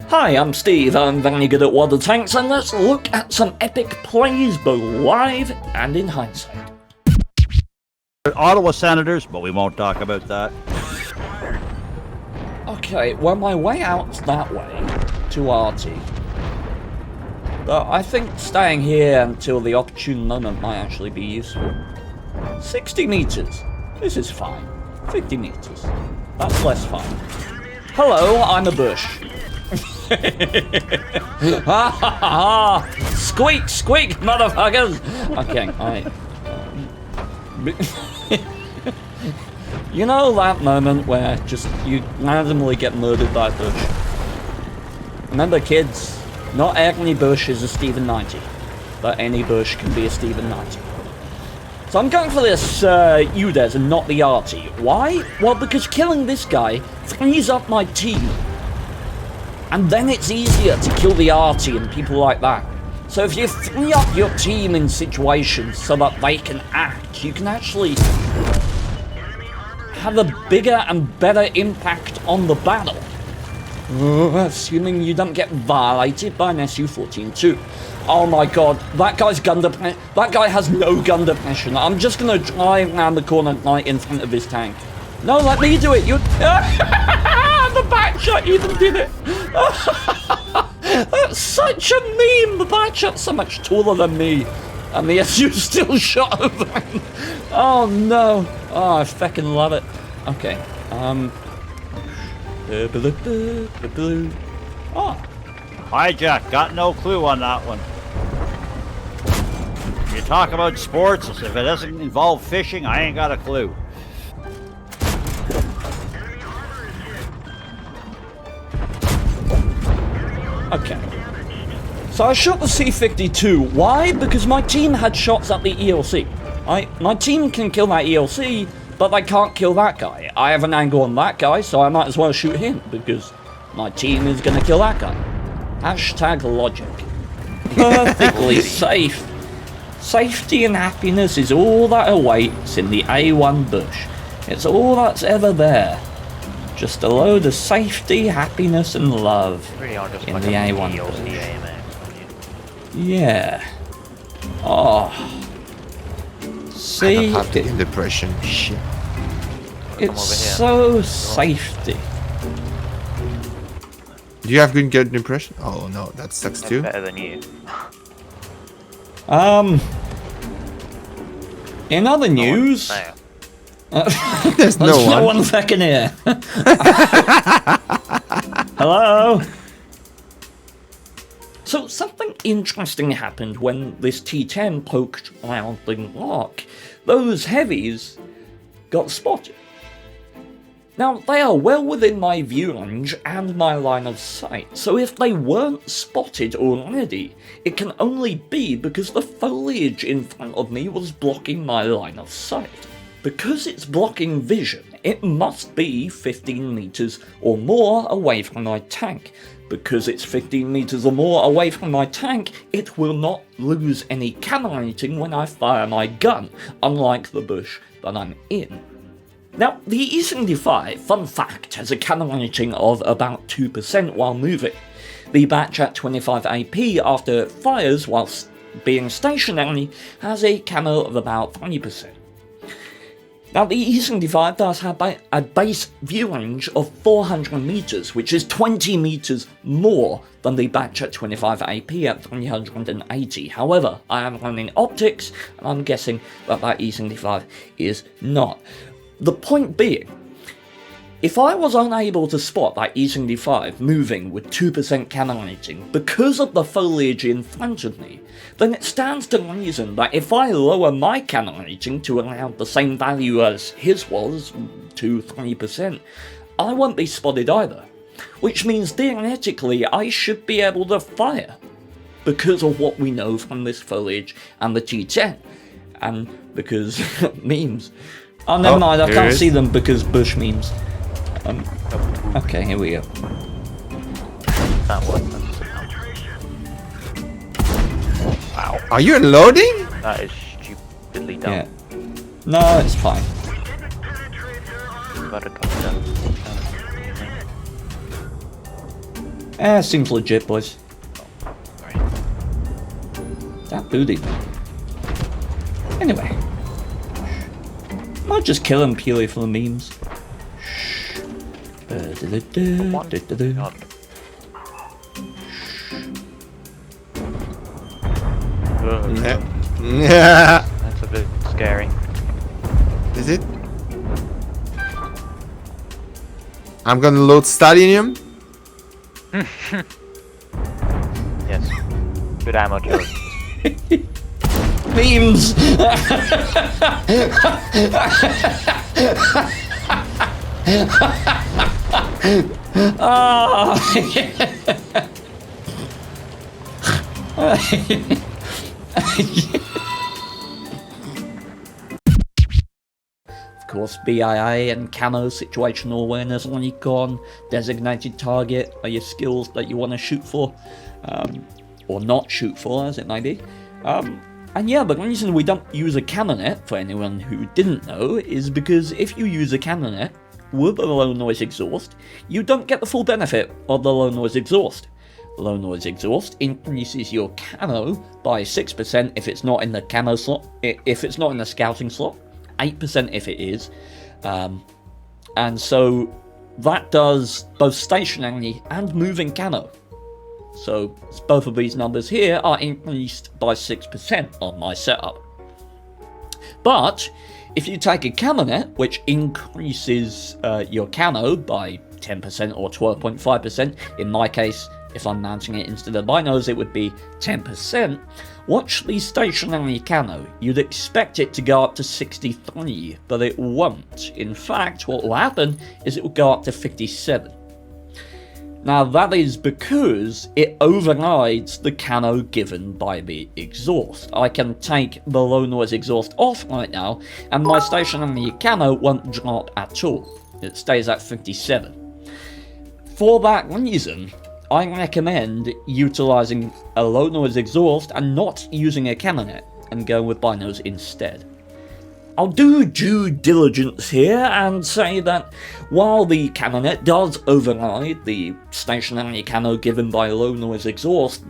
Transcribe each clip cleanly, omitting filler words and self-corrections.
Hi, I'm Steve, I'm very good at water tanks, and let's look at some epic plays both live and in hindsight. Ottawa Senators, but we won't talk about that. Okay, well my way out's that way, to RT. But I think staying here until the opportune moment might actually be useful. 60 meters. This is fine. 50 meters. That's less fine. Hello, I'm a bush. Ha ha ha! Squeak, squeak, motherfuckers! Okay, you know that moment where just you randomly get murdered by a bush? Remember, kids, not any bush is a Stephen 90, but any bush can be a Stephen 90. So I'm going for this UDES and not the arty. Why? Well, because killing this guy frees up my team. And then it's easier to kill the arty and people like that. So if you free up your team in situations so that they can act, you can actually have a bigger and better impact on the battle. Assuming you don't get violated by an SU-14 too. Oh my god, that guy's gun depression. That guy has no gun depression. I'm just gonna drive around the corner right in front of his tank. No, let me do it. You. The back shot even did it. That's such a meme. The back shot's so much taller than me, and the SU still shot over him. Oh no. Oh, I fucking love it. Okay. Oh. Hijack, got no clue on that one. You talk about sports, if it doesn't involve fishing, I ain't got a clue. Okay. So I shot the C-52. Why? Because my team had shots at the ELC. My team can kill that ELC, but they can't kill that guy. I have an angle on that guy, so I might as well shoot him, because my team is gonna kill that guy. Hashtag logic. Perfectly safe. Safety and happiness is all that awaits in the A1 bush. It's all that's ever there. Just a load of safety, happiness, and love in the A1 bush. Yeah. Oh. See? I don't have the depression. Shit. It's so safety. Do you have good impression? Oh no, that sucks too. Better than you. In other news, There's no one. 1 second here. Hello. So something interesting happened when this T10 poked around the lock. Those heavies got spotted. Now, they are well within my view range and my line of sight, so if they weren't spotted already, it can only be because the foliage in front of me was blocking my line of sight. Because it's blocking vision, it must be 15 meters or more away from my tank. Because it's 15 meters or more away from my tank, it will not lose any camo rating when I fire my gun, unlike the bush that I'm in. Now, the E75, fun fact, has a camo rating of about 2% while moving. The batch at 25 AP after it fires whilst being stationary has a camo of about 20%. Now, the E75 does have a base view range of 400 meters, which is 20 meters more than the batch at 25 AP at 380. However, I am running optics, and I'm guessing that E75 is not. The point being, if I was unable to spot that E75 moving with 2% camo rating because of the foliage in front of me, then it stands to reason that if I lower my camo rating to around the same value as his was, 2-3%, I won't be spotted either. Which means theoretically I should be able to fire, because of what we know from this foliage and the T10, and because memes. Oh, never mind, I can't see them because bush memes. Okay, here we go. That one. Wow. Are you loading? That is stupidly dumb. Yeah. No, it's fine. Got a couple Seems legit, boys. Sorry. That booty. Anyway. Might just kill him purely for the memes. God. Ugh, Yeah. that's a bit scary. Is it? I'm gonna load Stadium. Yes. Good ammo, Joe. Memes! Of course, BII and Camo, situational awareness, icon, designated target are your skills that you want to shoot for, or not shoot for, as it may be. And yeah, the reason we don't use a canonet, for anyone who didn't know, is because if you use a canonet with a low noise exhaust, you don't get the full benefit of the low noise exhaust. Low noise exhaust increases your camo by 6% if it's not in the camo slot, if it's not in the scouting slot, 8% if it is, and so that does both stationary and moving camo. So both of these numbers here are increased by 6% on my setup. But if you take a canonet, which increases your camo by 10% or 12.5%, in my case, if I'm mounting it instead of binos, it would be 10%. Watch the stationary camo. You'd expect it to go up to 63, but it won't. In fact, what will happen is it will go up to 57. Now that is because it overrides the camo given by the exhaust. I can take the low noise exhaust off right now, and my stationary camo won't drop at all. It stays at 57. For that reason, I recommend utilizing a low noise exhaust and not using a canonet, and going with binos instead. I'll do due diligence here and say that while the canonet does override the stationary camo given by low noise exhaust,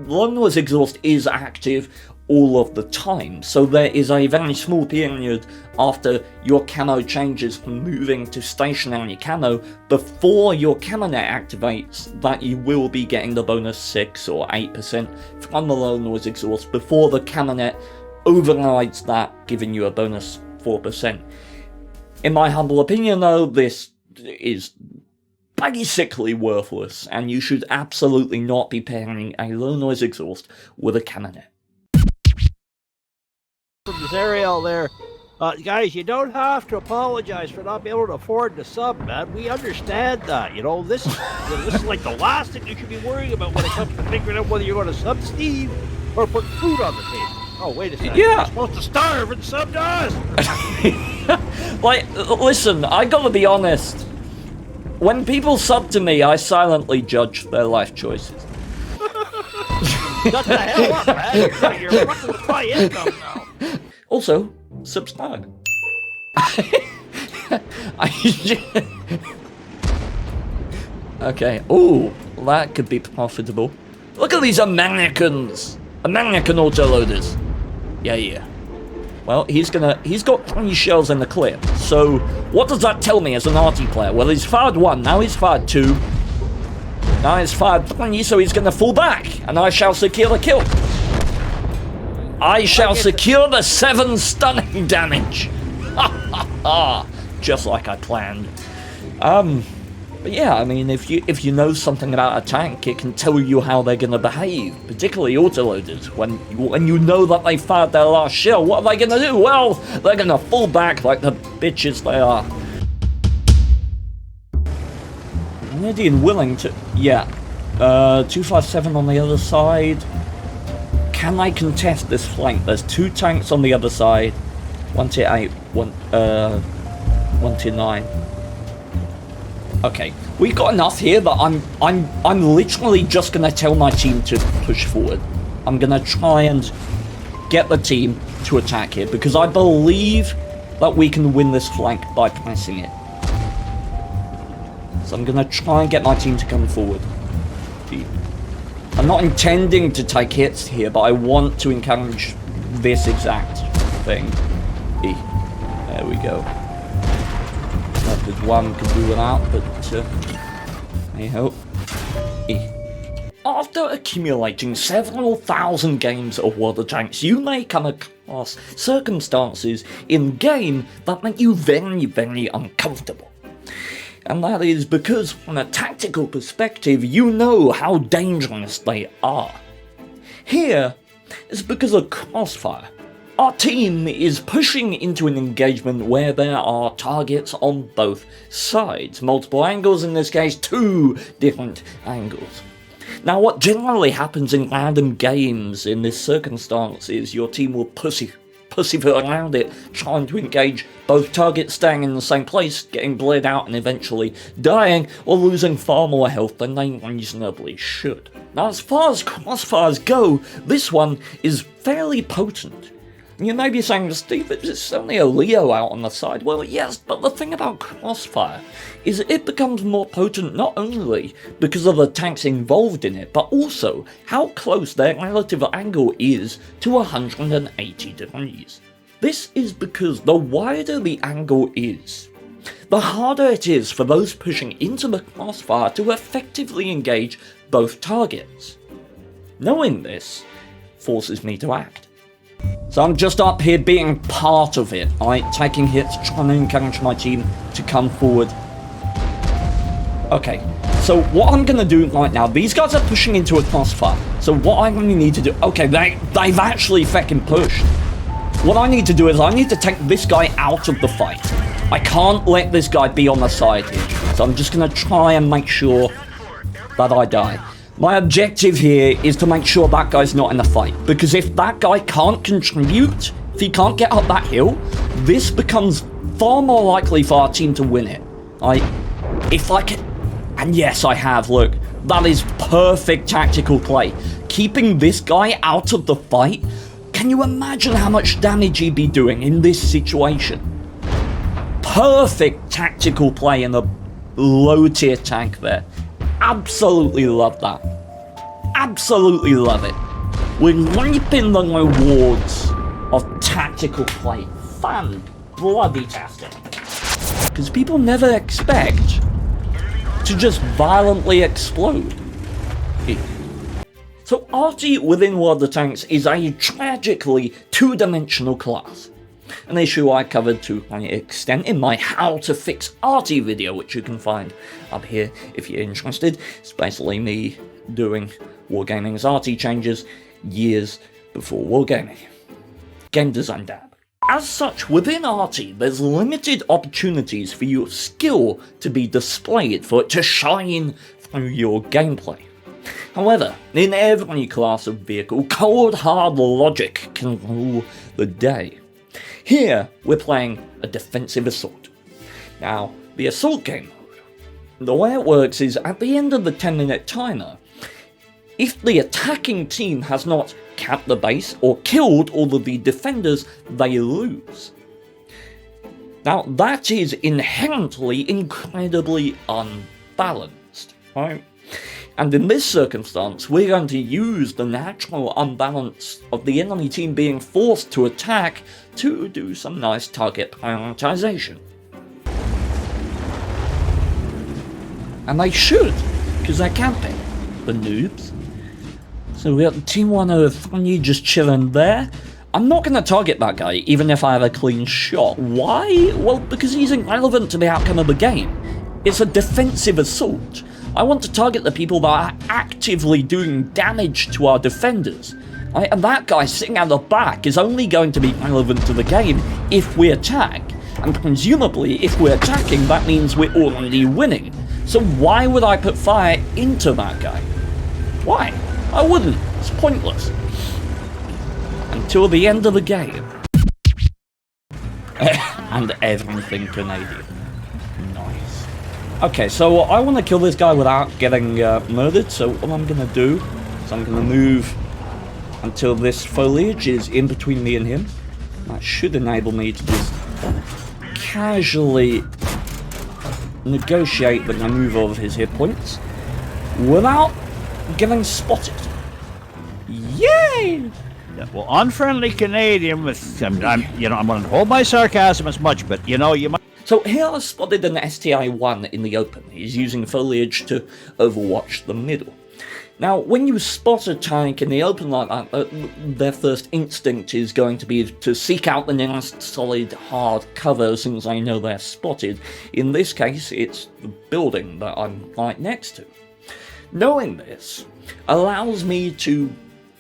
low noise exhaust is active all of the time, so there is a very small period after your camo changes from moving to stationary camo before your canonet activates that you will be getting the bonus 6 or 8% from the low noise exhaust before the canonet overrides that, giving you a bonus 4%. In my humble opinion though, this is basically worthless, and you should absolutely not be pairing a low noise exhaust with a canonet. From this Ariel there, guys, you don't have to apologize for not being able to afford the sub, man. We understand that. You know, this is like the last thing you should be worrying about when it comes to figuring out whether you're going to sub Steve or put food on the table. Oh, wait a second. Yeah. You're supposed to starve and sub to us. Like, listen, I gotta be honest. When people sub to me, I silently judge their life choices. Shut the hell up, man. You're fucking with my income now. Also, subscribe. Okay. Ooh, that could be profitable. Look at these Americans. American autoloaders. Yeah. Well, he's got 3 shells in the clip. So, what does that tell me as an arty player? Well, he's fired 1, now he's fired 2. Now he's fired 3, so he's gonna fall back, and I shall secure the kill. I shall secure the 7 stunning damage. Just like I planned. But yeah, I mean, if you know something about a tank, it can tell you how they're gonna behave, particularly autoloaders. When you know that they fired their last shell, what are they gonna do? Well, they're gonna fall back like the bitches they are. Ready and willing to, yeah. 257 on the other side. Can I contest this flank? There's 2 tanks on the other side. 1 to 8, 1 to 9. Okay, we've got enough here that I'm literally just gonna tell my team to push forward. I'm gonna try and get the team to attack here because I believe that we can win this flank by pressing it. So I'm gonna try and get my team to come forward. I'm not intending to take hits here, but I want to encourage this exact thing. There we go. There's one could do without, but hey ho. After accumulating several thousand games of World of Tanks, you may come across circumstances in game that make you very, very uncomfortable. And that is because, from a tactical perspective, you know how dangerous they are. Here, it's because of Crossfire. Our team is pushing into an engagement where there are targets on both sides. Multiple angles, in this case, 2 different angles. Now, what generally happens in random games in this circumstance is your team will pussyfoot around it, trying to engage both targets, staying in the same place, getting bled out and eventually dying, or losing far more health than they reasonably should. Now, as far as crossfires go, this one is fairly potent. You may be saying, Steve, it's only a Leo out on the side. Well, yes, but the thing about Crossfire is it becomes more potent not only because of the tanks involved in it, but also how close their relative angle is to 180 degrees. This is because the wider the angle is, the harder it is for those pushing into the crossfire to effectively engage both targets. Knowing this forces me to act. So I'm just up here being part of it, right? Taking hits, trying to encourage my team to come forward. Okay, so what I'm going to do right now, these guys are pushing into a crossfire. So what I really need to do, okay, they've actually fucking pushed. What I need to do is I need to take this guy out of the fight. I can't let this guy be on the side here. So I'm just going to try and make sure that I die. My objective here is to make sure that guy's not in the fight, because if that guy can't contribute, if he can't get up that hill, this becomes far more likely for our team to win it. If I can, and yes I have, look, that is perfect tactical play. Keeping this guy out of the fight, can you imagine how much damage he'd be doing in this situation? Perfect tactical play in the low tier tank there. Absolutely love that. Absolutely love it. We're reaping the rewards of tactical play. Fan-bloody-tastic. Because people never expect to just violently explode. So arty within World of Tanks is a tragically two-dimensional class. An issue I covered to an extent in my How to Fix Arty video, which you can find up here if you're interested. It's basically me doing Wargaming's Arty changes years before Wargaming. Game design dab. As such, within Arty, there's limited opportunities for your skill to be displayed, for it to shine through your gameplay. However, in every class of vehicle, cold hard logic can rule the day. Here, we're playing a defensive assault. Now, the assault game mode, the way it works is at the end of the 10-minute timer, if the attacking team has not capped the base or killed all of the defenders, they lose. Now, that is inherently incredibly unbalanced, right? And in this circumstance, we're going to use the natural unbalance of the enemy team being forced to attack to do some nice target prioritization. And they should, because they're camping, the noobs. So we got Team 103 just chilling there. I'm not going to target that guy, even if I have a clean shot. Why? Well, because he's irrelevant to the outcome of the game. It's a defensive assault. I want to target the people that are actively doing damage to our defenders. Right? And that guy sitting at the back is only going to be relevant to the game if we attack. And presumably, if we're attacking, that means we're already winning. So why would I put fire into that guy? Why? I wouldn't. It's pointless. Until the end of the game. And everything Canadian. Nice. Okay, so I want to kill this guy without getting murdered, so what I'm going to do is I'm going to move until this foliage is in between me and him. That should enable me to just casually negotiate the removal of his hit points without getting spotted. Yay! Yeah, well, unfriendly Canadian with I'm going to hold my sarcasm as much, but you might. So here I spotted an STI-1 in the open. He's using foliage to overwatch the middle. Now, when you spot a tank in the open like that, their first instinct is going to be to seek out the nearest solid, hard cover since they know they're spotted. In this case, it's the building that I'm right next to. Knowing this allows me to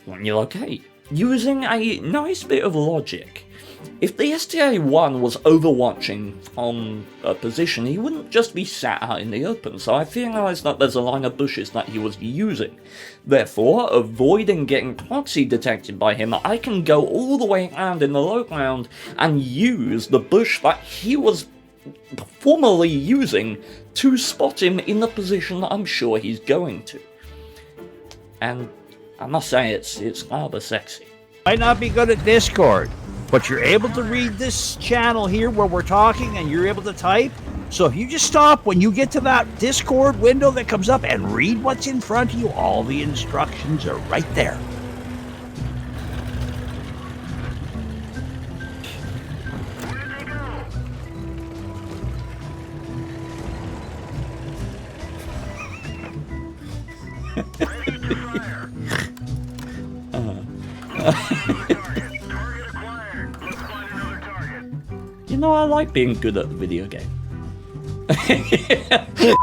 relocate, using a nice bit of logic. If the STA-1 was overwatching on a position, he wouldn't just be sat out in the open, so I theorised that there's a line of bushes that he was using. Therefore, avoiding getting proxy detected by him, I can go all the way around in the low ground and use the bush that he was formerly using to spot him in the position that I'm sure he's going to. And I must say, it's rather sexy. Might not be good at Discord, but you're able to read this channel here where we're talking and you're able to type. So if you just stop when you get to that Discord window that comes up and read what's in front of you, all the instructions are right there. You know, I like being good at the video game.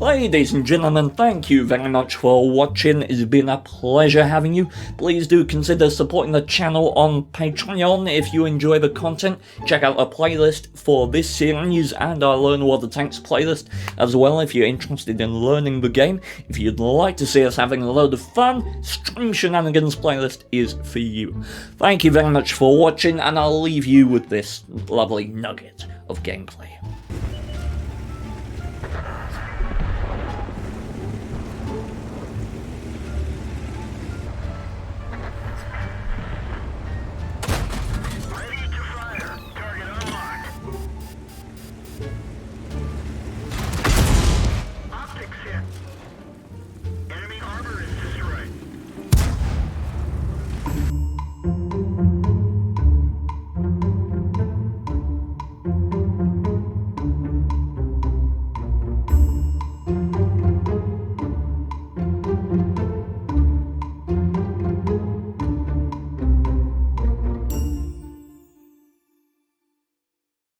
Ladies and gentlemen, thank you very much for watching. It's been a pleasure having you. Please do consider supporting the channel on Patreon if you enjoy the content. Check out a playlist for this series and our Learn War the Tanks playlist as well if you're interested in learning the game. If you'd like to see us having a load of fun, Stream Shenanigans playlist is for you. Thank you very much for watching, and I'll leave you with this lovely nugget of gameplay.